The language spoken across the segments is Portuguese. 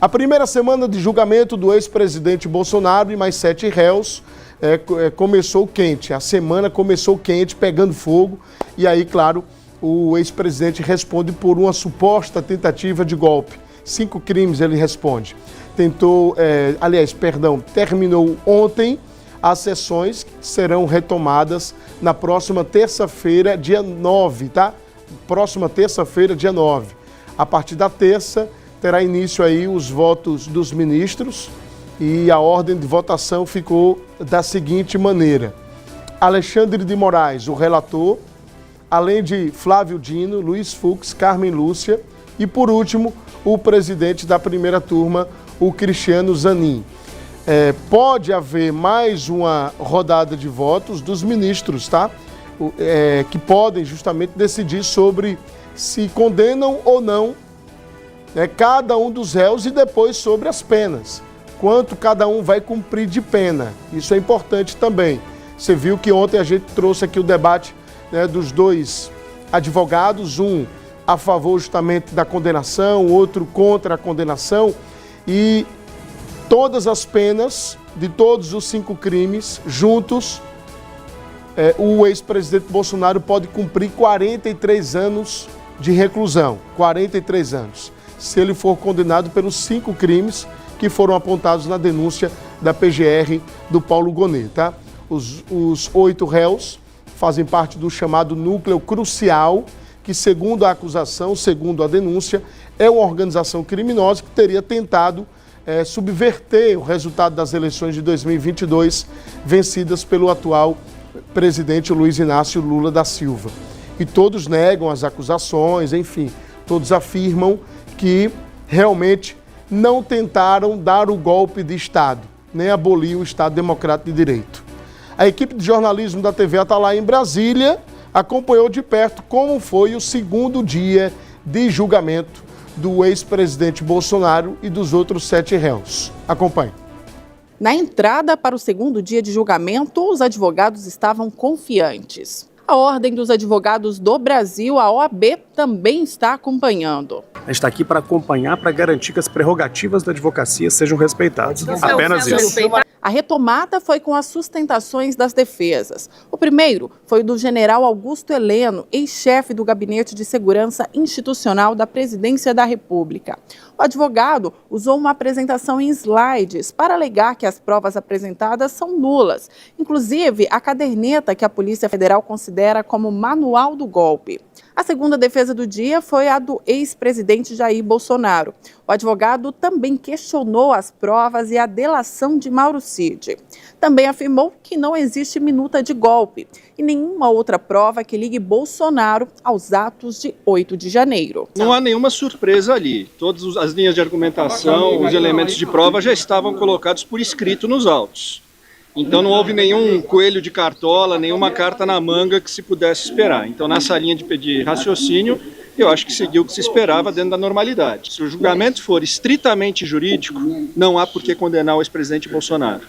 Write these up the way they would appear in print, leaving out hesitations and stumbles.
A primeira semana de julgamento do ex-presidente Bolsonaro e mais 7 réus começou quente. A semana começou quente, pegando fogo. E aí, claro, o ex-presidente responde por uma suposta tentativa de golpe. 5 crimes ele responde. Terminou ontem as sessões que serão retomadas na próxima terça-feira, dia 9, tá? Próxima terça-feira, dia 9. A partir da terça, terá início aí os votos dos ministros e a ordem de votação ficou da seguinte maneira. Alexandre de Moraes, o relator, além de Flávio Dino, Luiz Fux, Carmen Lúcia e, por último, o presidente da primeira turma, o Cristiano Zanin. Pode haver mais uma rodada de votos dos ministros, tá? Que podem justamente decidir sobre se condenam ou não cada um dos réus e depois sobre as penas. Quanto cada um vai cumprir de pena. Isso é importante também. Você viu que ontem a gente trouxe aqui o debate dos 2 advogados, um a favor justamente da condenação, outro contra a condenação, e todas as penas de todos os 5 crimes juntos, o ex-presidente Bolsonaro pode cumprir 43 anos de reclusão, 43 anos, se ele for condenado pelos 5 crimes que foram apontados na denúncia da PGR do Paulo Gonet, tá? Os 8 réus fazem parte do chamado núcleo crucial, que, segundo a acusação, segundo a denúncia, é uma organização criminosa que teria tentado subverter o resultado das eleições de 2022, vencidas pelo atual presidente Luiz Inácio Lula da Silva. E todos negam as acusações, enfim, todos afirmam que realmente não tentaram dar o golpe de Estado, nem abolir o Estado Democrático de Direito. A equipe de jornalismo da TV Atalaia em Brasília acompanhou de perto como foi o segundo dia de julgamento do ex-presidente Bolsonaro e dos outros 7 réus. Acompanhe. Na entrada para o segundo dia de julgamento, os advogados estavam confiantes. A Ordem dos Advogados do Brasil, a OAB, também está acompanhando. A gente está aqui para acompanhar, para garantir que as prerrogativas da advocacia sejam respeitadas. Apenas isso. A retomada foi com as sustentações das defesas. O primeiro foi do general Augusto Heleno, ex-chefe do Gabinete de Segurança Institucional da Presidência da República. O advogado usou uma apresentação em slides para alegar que as provas apresentadas são nulas, inclusive a caderneta que a Polícia Federal considera como manual do golpe. A segunda defesa do dia foi a do ex-presidente Jair Bolsonaro. O advogado também questionou as provas e a delação de Mauro Cid. Também afirmou que não existe minuta de golpe e nenhuma outra prova que ligue Bolsonaro aos atos de 8 de janeiro. Não há nenhuma surpresa ali. Todas as linhas de argumentação, os elementos de prova já estavam colocados por escrito nos autos. Então não houve nenhum coelho de cartola, nenhuma carta na manga que se pudesse esperar. Então nessa linha de raciocínio, eu acho que seguiu o que se esperava dentro da normalidade. Se o julgamento for estritamente jurídico, não há por que condenar o ex-presidente Bolsonaro.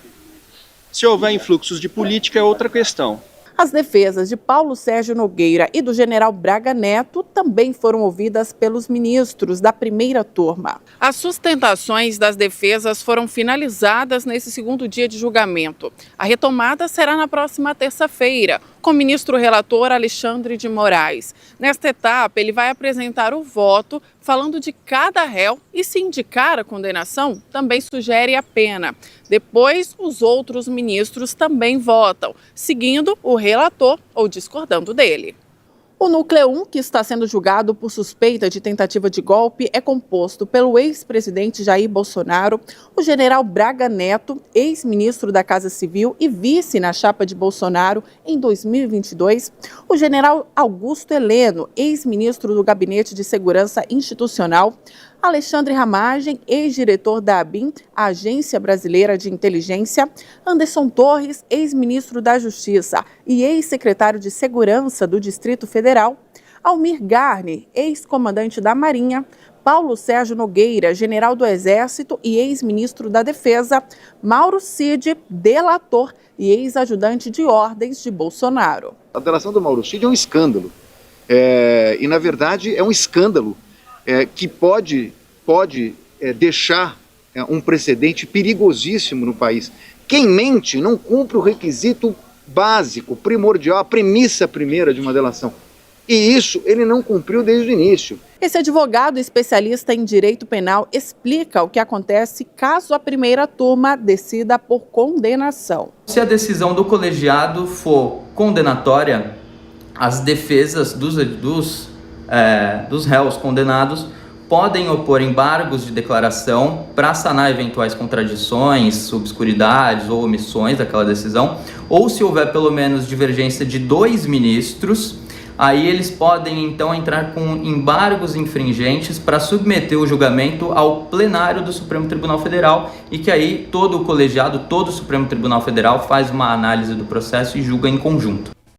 Se houver influxos de política é outra questão. As defesas de Paulo Sérgio Nogueira e do general Braga Neto também foram ouvidas pelos ministros da primeira turma. As sustentações das defesas foram finalizadas nesse segundo dia de julgamento. A retomada será na próxima terça-feira, com o ministro relator Alexandre de Moraes. Nesta etapa, ele vai apresentar o voto falando de cada réu e, se indicar a condenação, também sugere a pena. Depois, os outros ministros também votam, seguindo o relator ou discordando dele. O núcleo 1, que está sendo julgado por suspeita de tentativa de golpe, é composto pelo ex-presidente Jair Bolsonaro, o general Braga Neto, ex-ministro da Casa Civil e vice na chapa de Bolsonaro em 2022, o general Augusto Heleno, ex-ministro do Gabinete de Segurança Institucional, Alexandre Ramagem, ex-diretor da ABIN, a Agência Brasileira de Inteligência, Anderson Torres, ex-ministro da Justiça e ex-secretário de Segurança do Distrito Federal, Almir Garni, ex-comandante da Marinha, Paulo Sérgio Nogueira, general do Exército e ex-ministro da Defesa, Mauro Cid, delator e ex-ajudante de ordens de Bolsonaro. A delação do Mauro Cid é um escândalo, e na verdade é um escândalo que pode deixar um precedente perigosíssimo no país. Quem mente não cumpre o requisito básico, primordial, a premissa primeira de uma delação. E isso ele não cumpriu desde o início. Esse advogado especialista em direito penal explica o que acontece caso a primeira turma decida por condenação. Se a decisão do colegiado for condenatória, as defesas dos réus condenados podem opor embargos de declaração para sanar eventuais contradições, obscuridades ou omissões daquela decisão, ou se houver pelo menos divergência de 2 ministros, aí eles podem então entrar com embargos infringentes para submeter o julgamento ao plenário do Supremo Tribunal Federal e que aí todo o colegiado, todo o Supremo Tribunal Federal faz uma análise do processo e julga em conjunto.